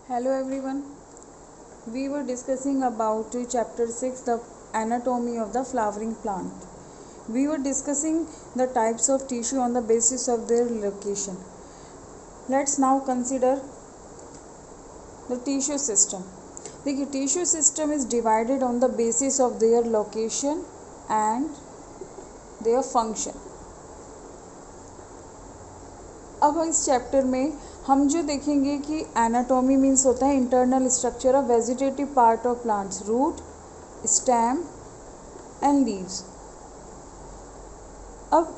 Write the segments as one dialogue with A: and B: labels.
A: Hello everyone. We were discussing about chapter 6, the anatomy of the flowering plant. We were discussing the types of tissue on the basis of their location. Let's now consider the tissue system. The tissue system is divided on the basis of their location and their function. अब इस chapter में हम जो देखेंगे कि anatomy means होता है internal structure of vegetative part of plants, root, stem and leaves. अब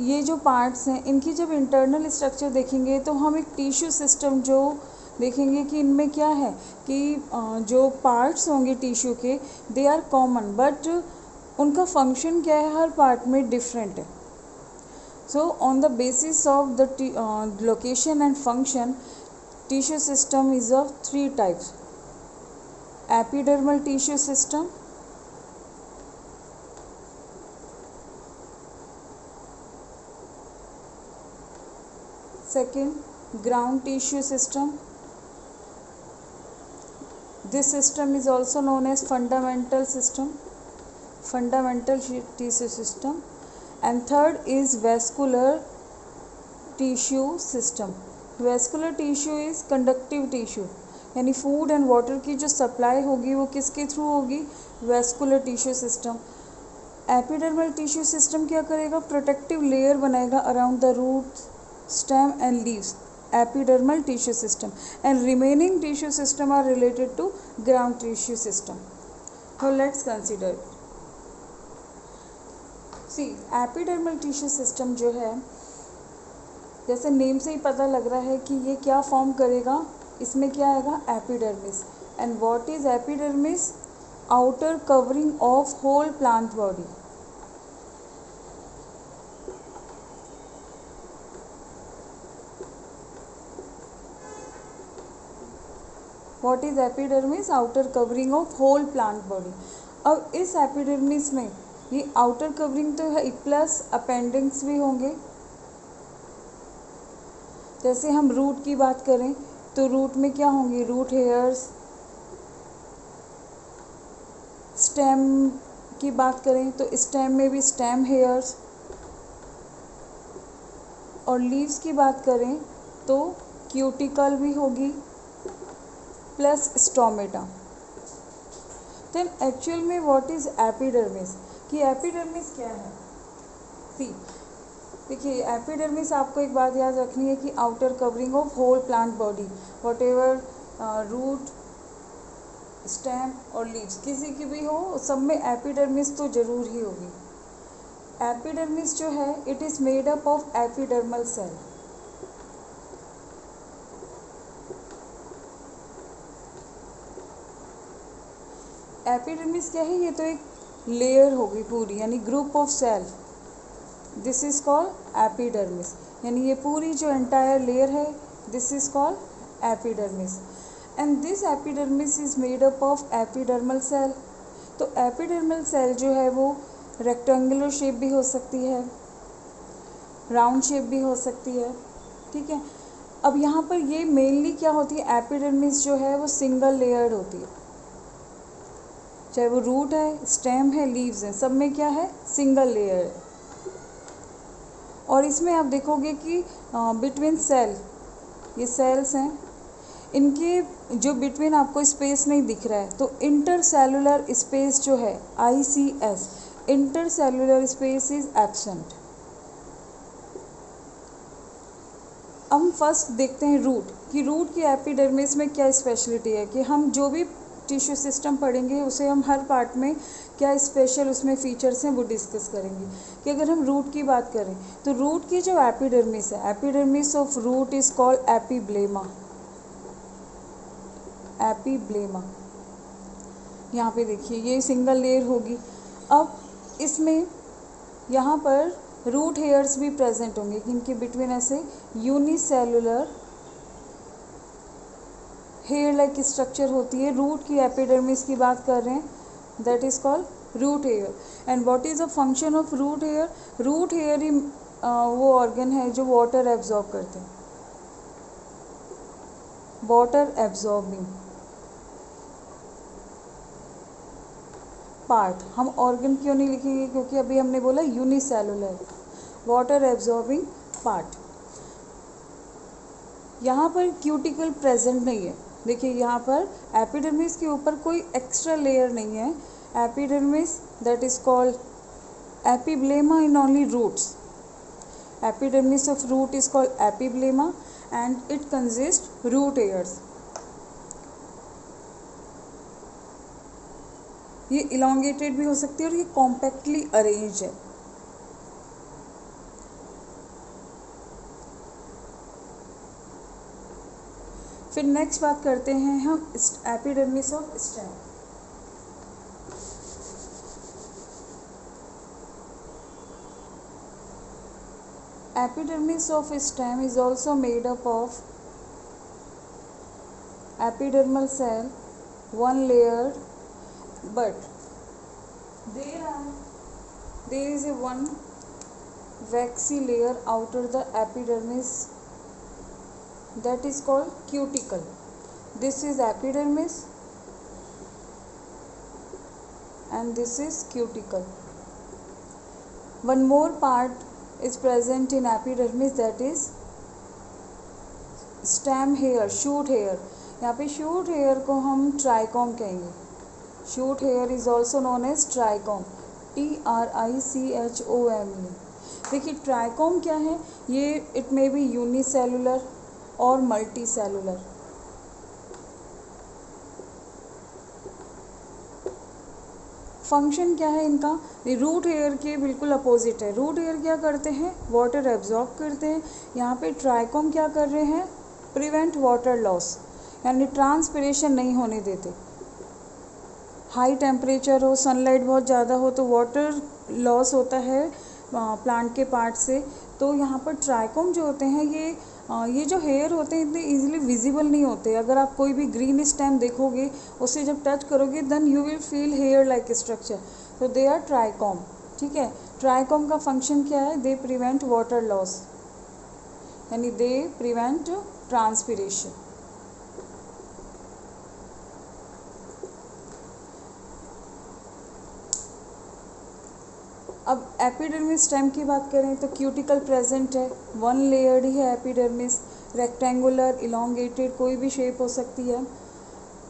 A: ये जो पार्ट्स हैं इनकी जब इंटरनल स्ट्रक्चर देखेंगे तो हम एक टिश्यू सिस्टम जो देखेंगे कि इनमें क्या है कि जो पार्ट्स होंगे टिश्यू के दे आर कॉमन बट उनका फंक्शन क्या है हर पार्ट में डिफरेंट है. So on the basis of the location and function, tissue system is of three types: epidermal tissue system, second ground tissue system. This system is also known as fundamental tissue system. And third is vascular tissue system. Vascular tissue is conductive tissue, यानी food and water की जो supply होगी वो किसके through होगी, vascular tissue system. Epidermal tissue system क्या करेगा, protective layer बनाएगा around the root, stem and leaves, epidermal tissue system. And remaining tissue system are related to ground tissue system. So let's consider. See epidermal tissue system जो है, जैसे name से ही पता लग रहा है कि ये क्या फॉर्म करेगा, इसमें क्या आएगा, epidermis. And what is epidermis, outer covering of whole plant body. What is epidermis, outer covering of whole plant body. अब इस एपिडर्मिस में ये आउटर कवरिंग तो है प्लस अपेंडिक्स भी होंगे. जैसे हम रूट की बात करें तो रूट में क्या होंगे, रूट हेयर्स. स्टेम की बात करें तो स्टेम में भी स्टेम हेयर्स. और लीव्स की बात करें तो क्यूटिकल भी होगी प्लस स्टोमेटा. देन एक्चुअल में व्हाट इज एपिडर्मिस, कि एपिडर्मिस क्या है. सी देखिए, एपिडर्मिस आपको एक बात याद रखनी है कि outer covering of whole plant body, whatever root, stem और लीव्स किसी की भी हो, सब में एपिडर्मिस तो जरूर ही होगी. एपिडर्मिस जो है it is made up of epidermal cell. Epidermis क्या है, ये तो एक लेयर होगी पूरी, यानी group of cell. This is called epidermis, यानी ये पूरी जो एंटायर लेयर है this is called epidermis. And this epidermis is made up of epidermal cell. तो एपिडर्मल सेल जो है वो रेक्टेंगुलर शेप भी हो सकती है, राउंड शेप भी हो सकती है, ठीक है. अब यहाँ पर ये मेनली क्या होती है, एपिडर्मिस जो है वो सिंगल लेयर्ड होती है, चाहे वो रूट है, स्टेम है, लीव्स हैं, सब में क्या है, सिंगल लेयर है. और इसमें आप देखोगे कि बिटवीन सेल, ये सेल्स हैं, इनके जो बिटवीन आपको स्पेस नहीं दिख रहा है, तो इंटरसेलुलर स्पेस जो है ICS, intercellular space is absent. अब हम फर्स्ट देखते हैं रूट, कि रूट की एपिडर्मिस में क्या स्पेशलिटी है, कि हम जो भी टिश्यू सिस्टम पढ़ेंगे उसे हम हर पार्ट में क्या स्पेशल उसमें फीचर्स हैं वो डिस्कस करेंगे. कि अगर हम रूट की बात करें तो रूट की जो एपिडर्मिस है, epidermis of root is called epiblema. Epiblema यहाँ पे देखिए ये सिंगल लेयर होगी. अब इसमें यहाँ पर रूट हेयर्स भी प्रेजेंट होंगे, इनके बिटवीन ऐसे यूनिसेलुलर हेयर लाइक स्ट्रक्चर होती है. रूट की एपिडर्मिस की बात कर रहे हैं, that is called root hair. And what is the function of root hair, root hair ही वो ऑर्गन है जो वाटर एब्जॉर्ब करते हैं. Water absorbing part. हम ऑर्गन क्यों नहीं लिखेंगे, क्योंकि अभी हमने बोला यूनिसेलुलर। Water absorbing part. यहाँ पर क्यूटिकल प्रेजेंट नहीं है। देखिए यहाँ पर एपिडर्मिस के ऊपर कोई एक्स्ट्रा लेयर नहीं है। Epidermis that is called epiblema in only roots. Epidermis of root is called epiblema and it consist root hairs. ये इलोंगेटेड भी हो सकती है और ये कॉम्पैक्टली अरेंज है। फिर नेक्स्ट बात करते हैं हम epidermis of stem. Epidermis of stem is also made up of epidermal cell, one layered, but there is a one waxy layer outer the epidermis that is called cuticle. This is epidermis and this is cuticle. One more part is present in epidermis, that is stem hair, shoot hair. यहाँ पे shoot hair को हम trichome कहेंगे। shoot hair is also known as trichome, TRICHOME। देखिए trichome क्या है, ये it may be unicellular और multicellular। फंक्शन क्या है इनका, रूट हेयर के बिल्कुल अपोजिट है। रूट हेयर क्या करते हैं, वाटर एब्जॉर्ब करते हैं। यहाँ पे ट्राइकोम क्या कर रहे हैं, प्रिवेंट वाटर लॉस, यानी ट्रांसपिरेशन नहीं होने देते। हाई टेम्परेचर हो, सनलाइट बहुत ज़्यादा हो तो वाटर लॉस होता है प्लांट के पार्ट से। तो यहाँ पर ट्राइकोम जो होते हैं ये जो हेयर होते हैं इतने इजीली विजिबल नहीं होते। अगर आप कोई भी ग्रीन स्टेम देखोगे, उसे जब टच करोगे then you will feel hair like structure, तो दे आर ट्राइकोम। ठीक है, ट्राइकोम का फंक्शन क्या है, दे प्रिवेंट वाटर लॉस, यानी दे प्रिवेंट ट्रांसपिरेशन। अब एपिडर्मिस स्टेम की बात करें तो क्यूटिकल प्रेजेंट है, वन लेयर्ड ही है एपिडर्मिस, रेक्टेंगुलर, इलोंगेटेड, कोई भी शेप हो सकती है।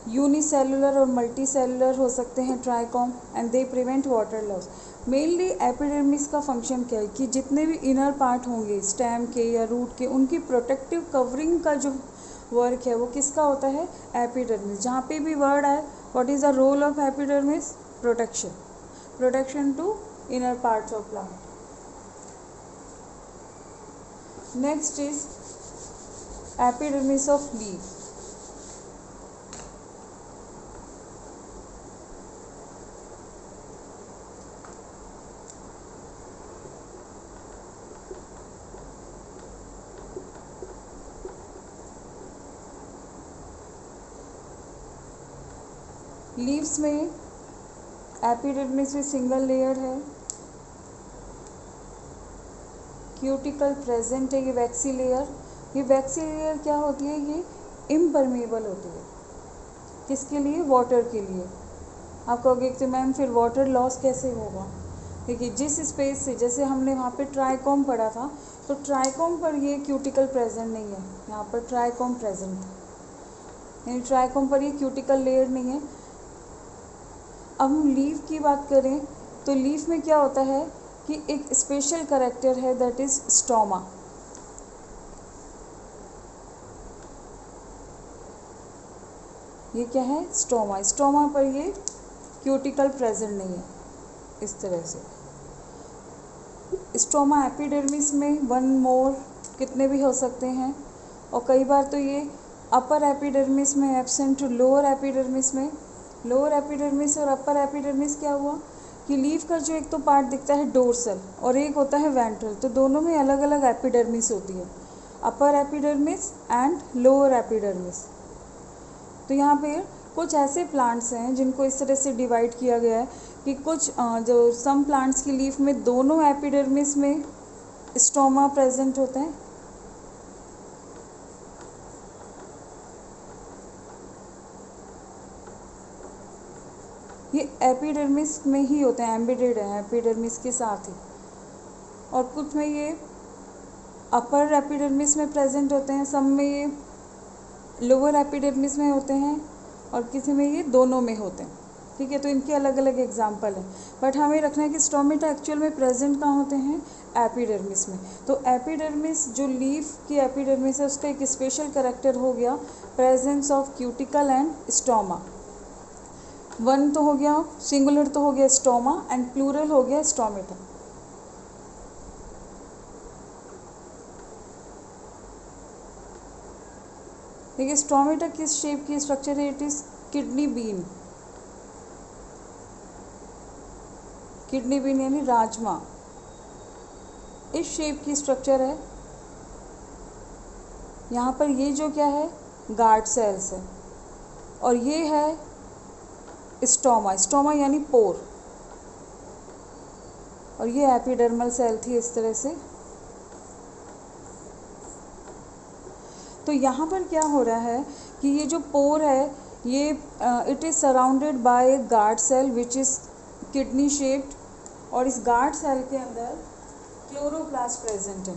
A: यूनिसेलुलर और मल्टी सेलुलर हो सकते हैं trichome, and they prevent water loss. Mainly epidermis का फंक्शन क्या है कि जितने भी इनर पार्ट होंगे स्टेम के या रूट के, उनकी प्रोटेक्टिव कवरिंग का जो वर्क है वो किसका होता है, एपिडर्मिस। जहाँ पे भी वर्ड आए, what is the role of epidermis, protection, protection to inner parts of plant. Next is epidermis of leaf. Leaves में एपिडर्मिस भी सिंगल लेयर है, क्यूटिकल प्रेजेंट है, ये वैक्सी लेयर। ये वैक्सी लेयर क्या होती है, ये इम्परमेबल होती है, किसके लिए, वाटर के लिए। आप कहोगे कि मैम फिर वाटर लॉस कैसे होगा। देखिए जिस स्पेस से, जैसे हमने वहाँ पे ट्राइकोम पढ़ा था, तो ट्राइकोम पर ये क्यूटिकल प्रेजेंट नहीं है, यहाँ पर ट्राइकोम प्रेजेंट है, यानी ट्राइकोम पर ये क्यूटिकल लेयर नहीं है। अब हम लीफ की बात करें तो लीफ में क्या होता है कि एक स्पेशल कैरेक्टर है, दैट इज स्टोमा। ये क्या है, स्टोमा। स्टोमा पर ये क्यूटिकल प्रेजेंट नहीं है। इस तरह से स्टोमा एपिडर्मिस में वन मोर कितने भी हो सकते हैं, और कई बार तो ये अपर एपिडर्मिस में एब्सेंट, लोअर एपिडर्मिस में। लोअर एपिडर्मिस और अपर एपिडर्मिस क्या हुआ कि लीफ का जो एक तो पार्ट दिखता है डोर्सल और एक होता है वेंट्रल, तो दोनों में अलग अलग एपिडर्मिस होती है, upper epidermis and lower epidermis. तो यहाँ पे कुछ ऐसे प्लांट्स हैं जिनको इस तरह से डिवाइड किया गया है कि कुछ जो सम प्लांट्स की लीफ में दोनों एपिडर्मिस में स्टोमा प्रेजेंट होते हैं, ये एपिडर्मिस में ही होते हैं, एम्बेडेड है एपिडर्मिस के साथ ही। और कुछ में ये अपर एपिडर्मिस में प्रेजेंट होते हैं, सब में ये लोअर एपिडर्मिस में होते हैं, और किसी में ये दोनों में होते हैं। ठीक है, तो इनके अलग अलग एग्जाम्पल हैं, बट हमें रखना है कि स्टोमेटा एक्चुअल में प्रेजेंट कहाँ होते हैं, एपिडर्मिस में। तो एपिडर्मिस जो लीफ की एपिडर्मिस है उसका एक स्पेशल कैरेक्टर हो गया presence of cuticle and stoma. One तो हो गया, सिंगुलर तो हो गया स्टोमा, एंड प्लूरल हो गया स्टोमेटा। देखिए स्टोमेटा किस शेप की स्ट्रक्चर है, it is kidney bean. Kidney bean यानी राजमा, इस शेप की स्ट्रक्चर है। यहाँ पर ये जो क्या है, गार्ड सेल्स है, और ये है स्टोमा। स्टोमा यानी पोर, और ये एपिडर्मल सेल थी इस तरह से। तो यहाँ पर क्या हो रहा है कि ये जो पोर है ये it is surrounded by guard cell which is kidney shaped, और इस गार्ड सेल के अंदर क्लोरोप्लास्ट प्रेजेंट है।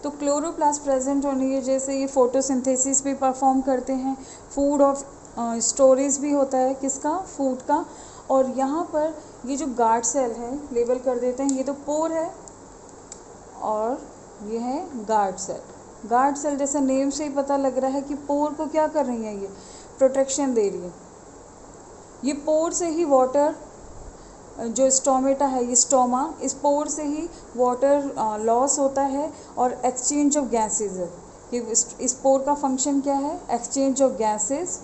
A: तो क्लोरोप्लास्ट प्रेजेंट होने की वजह से ये फोटोसिंथेसिस भी परफॉर्म करते हैं, फूड ऑफ स्टोरेज भी होता है किसका, फूड का। और यहाँ पर ये जो गार्ड सेल है, लेबल कर देते हैं, ये तो पोर है और ये है गार्ड सेल। गार्ड सेल जैसा नेम से ही पता लग रहा है कि पोर को क्या कर रही है, ये प्रोटेक्शन दे रही है। ये पोर से ही वाटर, जो स्टोमेटा है ये स्टोमा, इस पोर से ही वाटर लॉस होता है और एक्सचेंज ऑफ गैसेज है। कि इस पोर का फंक्शन क्या है, एक्सचेंज ऑफ गैसेज,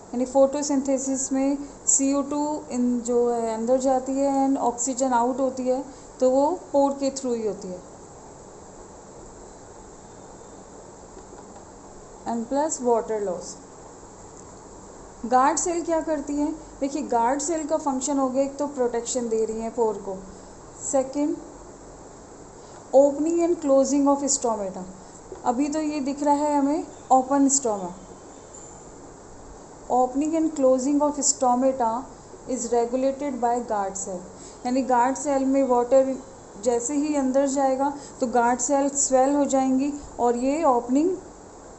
A: यानी फोटोसिंथेसिस में CO2 इन जो है अंदर जाती है एंड ऑक्सीजन आउट होती है, तो वो पोर के थ्रू ही होती है। And plus water loss. Guard cell क्या करती है, देखिए गार्ड सेल का फंक्शन हो गया, एक तो प्रोटेक्शन दे रही है पोर को, second opening and closing of stomata. अभी तो ये दिख रहा है हमें open stoma. Opening and closing of stomata is regulated by guard cell, यानी गार्ड सेल में वाटर जैसे ही अंदर जाएगा तो गार्ड सेल स्वेल हो जाएंगी और ये ओपनिंग,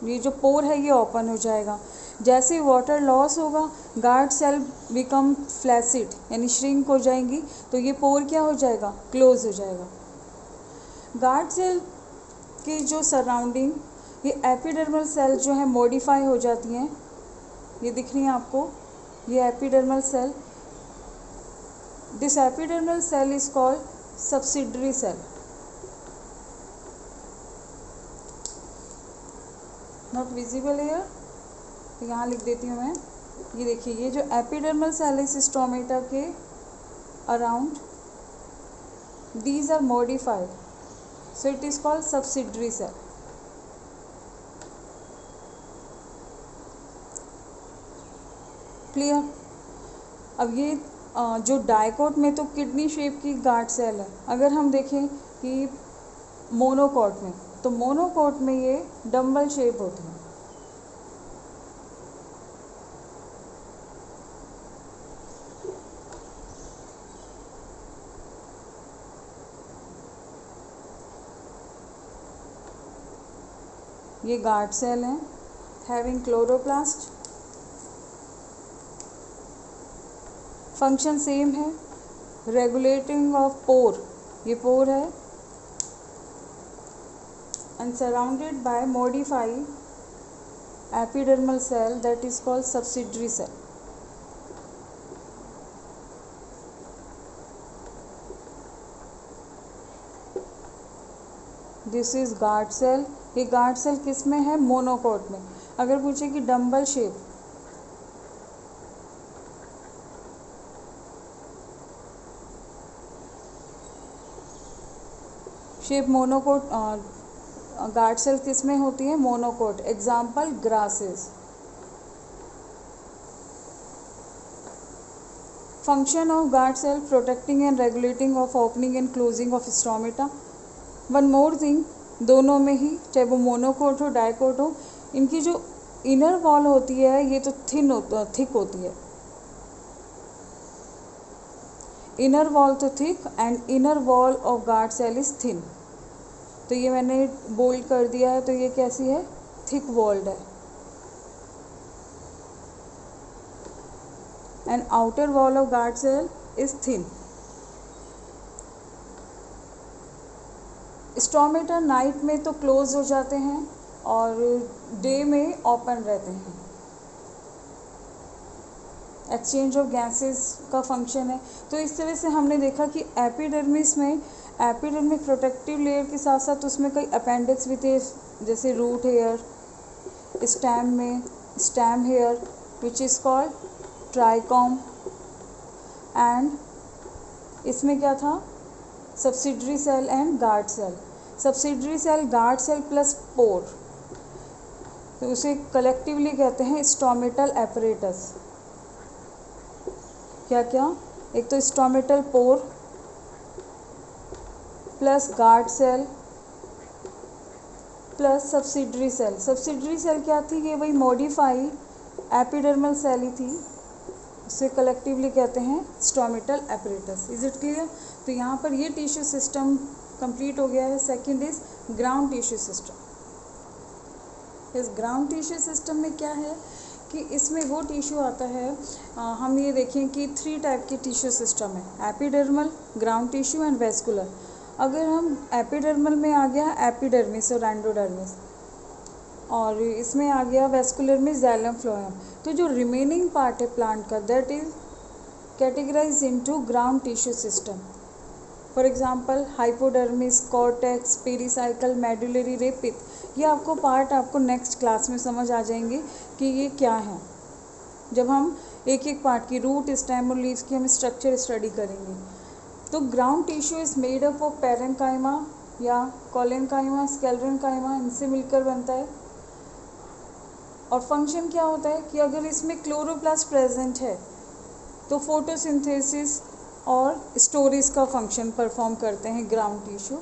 A: ये जो पोर है ये ओपन हो जाएगा। जैसे वाटर लॉस होगा गार्ड सेल बिकम फ्लैसिड यानी श्रिंक हो जाएंगी, तो ये पोर क्या हो जाएगा, क्लोज हो जाएगा। गार्ड सेल की जो सराउंडिंग ये एपिडर्मल सेल जो है मॉडिफाई हो जाती हैं, ये दिख रही है आपको, ये epidermal cell. This epidermal cell is called subsidiary cell. Not visible here, तो यहाँ लिख देती हूँ मैं। ये देखिए ये जो एपिडर्मल सेल है स्टोमेटा के around, these are modified, so it is called subsidiary cell. Clear. अब ये जो डाइकोट में तो किडनी शेप की गार्ड सेल है, अगर हम देखें कि मोनोकोट में, तो मोनोकोट में ये डम्बल शेप होती है। ये गार्ड सेल हैं हैविंग क्लोरोप्लास्ट, फंक्शन सेम है, रेगुलेटिंग ऑफ पोर, ये पोर है, and surrounded by modified epidermal cell that is called subsidiary cell. This is guard cell. ये गार्ड सेल किस में है, मोनोकोट में। अगर पूछे कि dumbbell shape, monocot, guard cell किस में होती है, monocot. Example grasses. Function of guard cell protecting and regulating of opening and closing of stomata. One more thing, दोनों में ही, चाहे वो मोनोकोट हो डाइकोट हो, इनकी जो इनर वॉल होती है ये तो थिक होती है, इनर वॉल तो thick and inner wall of guard cell is thin. तो ये मैंने बोल्ड कर दिया है, तो ये कैसी है, थिक वॉल्ड है। And outer wall of guard cell is thin. Stomata night में तो क्लोज हो जाते हैं और डे में ओपन रहते हैं। एक्सचेंज ऑफ गैसेस का फंक्शन है। तो इस तरह से हमने देखा कि एपिडर्मिस में एपिडर्मिक प्रोटेक्टिव लेयर के साथ साथ उसमें कई अपेंडिक्स भी थे, जैसे रूट हेयर, स्टेम में stem hair which is called trichome, and इसमें क्या था, subsidiary cell and guard cell. Subsidiary cell, guard cell plus pore, तो उसे कलेक्टिवली कहते हैं स्टोमेटल एपरेटस। क्या क्या, एक तो stomatal pore plus guard cell plus subsidiary cell. Subsidiary cell क्या थी, ये वही मॉडिफाई एपिडर्मल सेल ही थी, उसे कलेक्टिवली कहते हैं stomatal apparatus. Is it clear? तो यहाँ पर ये टिश्यू सिस्टम कंप्लीट हो गया है। Second is ground tissue system. इस ग्राउंड टिश्यू सिस्टम में क्या है कि इसमें वो टिश्यू आता है, हम ये देखें कि 3 टाइप के टिश्यू सिस्टम है, epidermal, ground tissue and vascular. अगर हम एपिडर्मल में आ गया एपिडर्मिस और एंडोडर्मिस, और इसमें आ गया वेस्कुलर में जाइलम फ्लोएम। तो जो रिमेनिंग पार्ट है प्लांट का, that is categorize into ground tissue system. For example hypodermis, cortex, pericycle, medullary, ray pith. ये आपको पार्ट आपको नेक्स्ट क्लास में समझ आ जाएंगे कि ये क्या है, जब हम एक एक पार्ट की रूट, स्टेम और लीव्स की हम स्ट्रक्चर स्टडी करेंगे। तो ground tissue is made up of parenchyma या कोलेनकाइमा, स्क्लेरेन्काइमा, इनसे मिलकर बनता है। और फंक्शन क्या होता है कि अगर इसमें क्लोरोप्लास्ट प्रेजेंट है तो फोटोसिंथेसिस और स्टोरेज का फंक्शन परफॉर्म करते हैं ground tissue.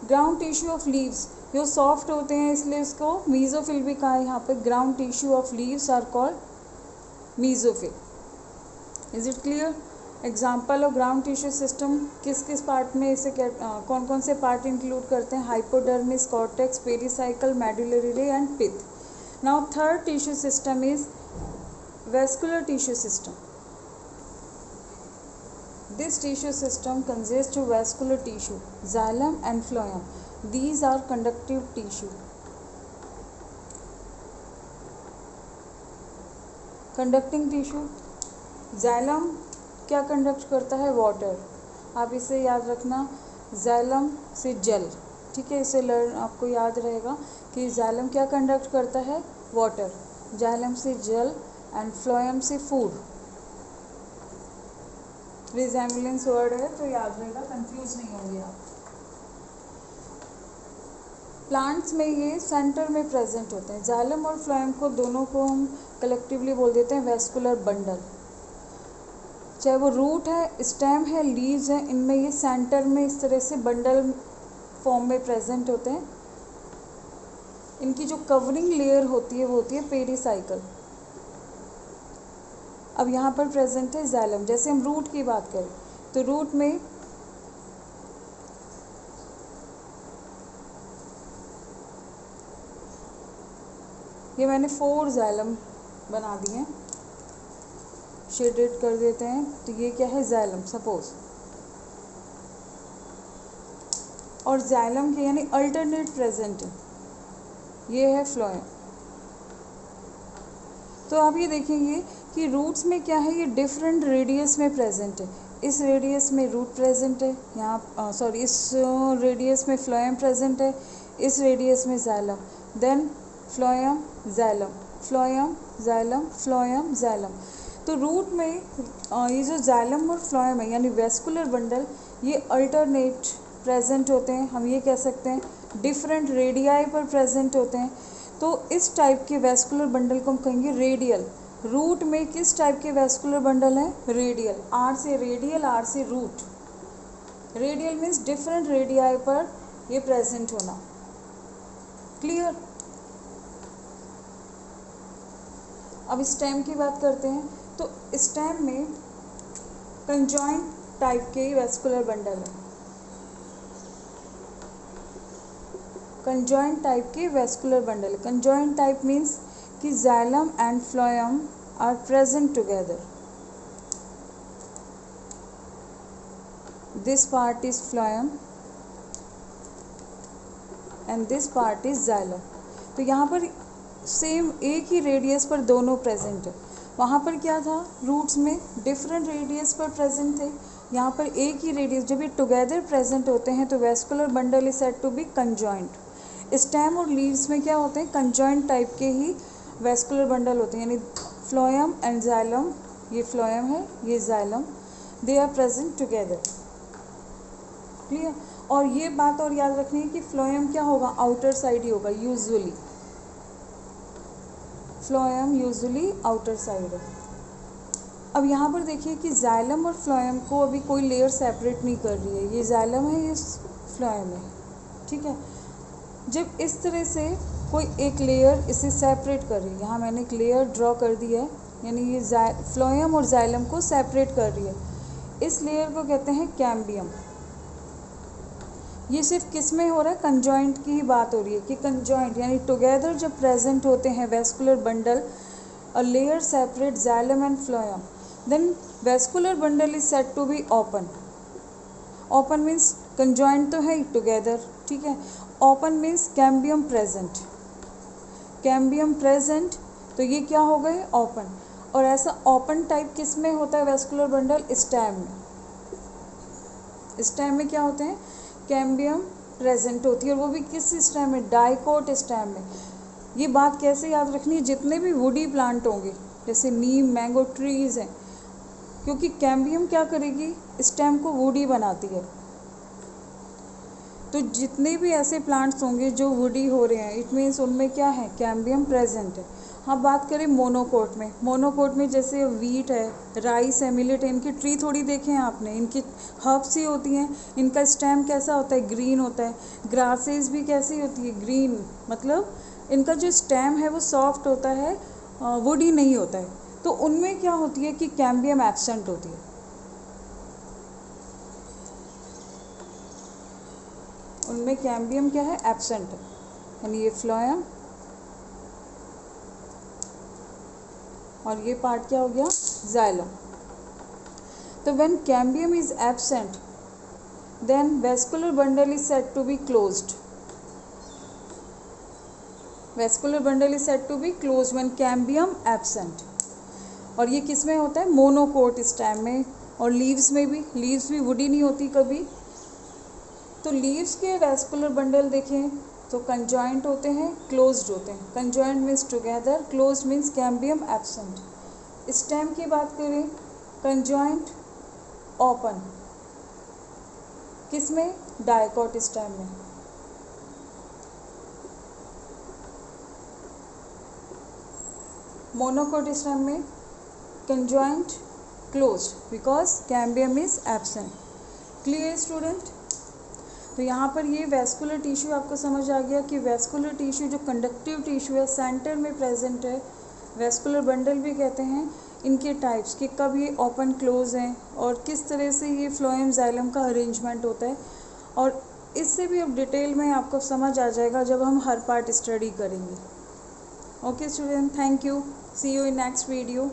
A: Ground tissue of leaves, जो सॉफ्ट होते हैं इसलिए इसको मीजोफिल भी कहा है यहाँ पे। Ground tissue of leaves are called mesophyll. Is it clear? Example of ground tissue system, किस किस पार्ट में इसे कौन कौन से पार्ट इंक्लूड करते हैं, hypodermis, cortex, pericycle, medullary ray and pith. Now third tissue system is vascular tissue system. This tissue system consists of vascular tissue, xylem and phloem. These are conductive tissue. Conducting tissue, xylem क्या conduct करता है, water. आप इसे याद रखना, xylem से जल, ठीक है, इसे आपको याद रहेगा कि xylem क्या कंडक्ट करता है, वाटर, xylem से जल एंड phloem से फूड। रिजेम्बलेंस वर्ड है तो याद रहेगा, कंफ्यूज नहीं होंगे आप। प्लांट्स में ये सेंटर में प्रेजेंट होते हैं। जाइलम और फ्लोएम को दोनों को हम कलेक्टिवली बोल देते हैं वेस्कुलर बंडल। चाहे वो रूट है, स्टेम है, लीव्स हैं, इनमें ये सेंटर में इस तरह से बंडल फॉर्म में प्रेजेंट होते हैं। इनकी जो कवरिंग लेयर होती है वो होती है पेरिसाइकल। अब यहाँ पर प्रेजेंट है जाइलम। जैसे हम रूट की बात करें तो रूट में ये मैंने 4 जाइलम बना दिए, शेडेड कर देते हैं। तो ये क्या है, जाइलम सपोज, और जाइलम के यानी अल्टरनेट प्रेजेंट है, ये है फ्लोएम। तो आप ये देखेंगे कि रूट्स में क्या है, ये डिफरेंट रेडियस में प्रेजेंट है। इस रेडियस में रूट प्रेजेंट है, यहाँ सॉरी इस रेडियस में फ्लोएम प्रेजेंट है, इस रेडियस में xylem, then phloem xylem, phloem xylem, phloem xylem. तो रूट में ये जो जाइलम और फ्लोएम है यानी वेस्कुलर बंडल, ये अल्टरनेट प्रेजेंट होते हैं। हम ये कह सकते हैं डिफरेंट रेडियाई पर प्रेजेंट होते हैं। तो इस टाइप के वेस्कुलर बंडल को हम कहेंगे रेडियल। रूट में किस टाइप के वेस्कुलर बंडल हैं, रेडियल। आर से रेडियल, आर से root. Radial means different radii पर ये प्रेजेंट होना। क्लियर? अब स्टेम की बात करते हैं। तो स्टेम में कंजॉइंट टाइप के वेस्कुलर बंडल है, कंजॉइंट टाइप के vascular bundle. Conjoint type means कि xylem and phloem are present together. This part is phloem and this part is xylem. तो यहाँ पर सेम एक ही रेडियस पर दोनों प्रेजेंट है। वहाँ पर क्या था, रूट्स में डिफरेंट रेडियस पर प्रेजेंट थे, यहाँ पर एक ही रेडियस। जब ये टुगेदर प्रेजेंट होते हैं तो vascular bundle is said to be conjoint. Stem और लीव्स में क्या होते हैं, कंजॉइंट टाइप के ही वेस्कुलर बंडल होते हैं, यानी फ्लोएम एंड जाइलम, ये फ्लोएम है, ये xylem, they are present together. Clear. और ये बात और याद रखनी है कि फ्लोएम क्या होगा, आउटर साइड ही होगा usually. Phloem usually outer side है। अब यहाँ पर देखिए कि जाइलम और फ्लोएम को अभी कोई लेयर सेपरेट नहीं कर रही है, ये जाइलम है, ये फ्लोएम है, ठीक है। जब इस तरह से कोई एक लेयर इसे सेपरेट कर रही है, यहाँ मैंने एक लेयर ड्रॉ कर दी है, यानी ये फ्लोएम और जाइलम को सेपरेट कर रही है, इस लेयर को कहते हैं कैम्बियम। ये सिर्फ किस में हो रहा है, कंजॉइंट की ही बात हो रही है कि कंजॉइंट यानी टुगेदर जब प्रेजेंट होते हैं vascular bundle, a layer separate xylem and phloem, then vascular bundle is said to be open. Open means conjoint तो है ही टुगेदर, ठीक है। Open means cambium present, cambium present, तो ये क्या हो गए, ओपन। और ऐसा ओपन टाइप किस में होता है वेस्कुलर बंडल, स्टेम में। स्टेम में क्या होते हैं, कैम्बियम प्रेजेंट होती है, और वो भी किस स्टेम में, डाइकोट स्टेम में। ये बात कैसे याद रखनी है, जितने भी वुडी प्लांट होंगे जैसे नीम, मैंगो ट्रीज हैं, क्योंकि कैम्बियम क्या करेगी, स्टेम को वुडी बनाती है। तो जितने भी ऐसे प्लांट्स होंगे जो वुडी हो रहे हैं, इट मीन्स उनमें क्या है, कैम्बियम प्रेजेंट है। हाँ, बात करें मोनोकोट में, मोनोकोट में जैसे वीट है, राइस है, मिलेट है, इनकी ट्री थोड़ी देखे हैं आपने, इनकी हर्ब्स ही होती हैं, इनका स्टेम कैसा होता है, ग्रीन होता है। ग्रासेस भी कैसी होती है, ग्रीन, मतलब इनका जो स्टेम है वो सॉफ्ट होता है, वुडी नहीं होता है। तो उनमें क्या होती है कि कैम्बियम एब्सेंट होती है, उनमें कैम्बियम क्या है, एब्सेंट है, यानी ये फ्लोएम और ये पार्ट क्या हो गया, जाइलम। तो when cambium is absent then vascular bundle is said to be closed. Vascular bundle is said to be closed when cambium absent. और ये किस में होता है, मोनोकोट स्टेम में। और लीव्स में भी, लीव्स भी वुडी नहीं होती कभी। तो लीव्स के वेस्कुलर बंडल देखें तो कंजॉइंट होते हैं, क्लोज्ड होते हैं। Conjoint means together, closed means cambium absent. Stem की बात करें, कंजॉइंट ओपन, किस में, डाइकोट स्टेम में। मोनोकोट स्टेम में conjoint closed because cambium is absent. Clear student. तो यहाँ पर ये वेस्कुलर टिश्यू आपको समझ आ गया कि वेस्कुलर टिश्यू जो कंडक्टिव टिश्यू है, सेंटर में प्रेजेंट है, वेस्कुलर बंडल भी कहते हैं। इनके टाइप्स कि कब ये ओपन क्लोज हैं और किस तरह से ये फ्लोएम जाइलम का अरेंजमेंट होता है, और इससे भी अब डिटेल में आपको समझ आ जाएगा जब हम हर पार्ट स्टडी करेंगे। Okay student, thank you, see you in next video.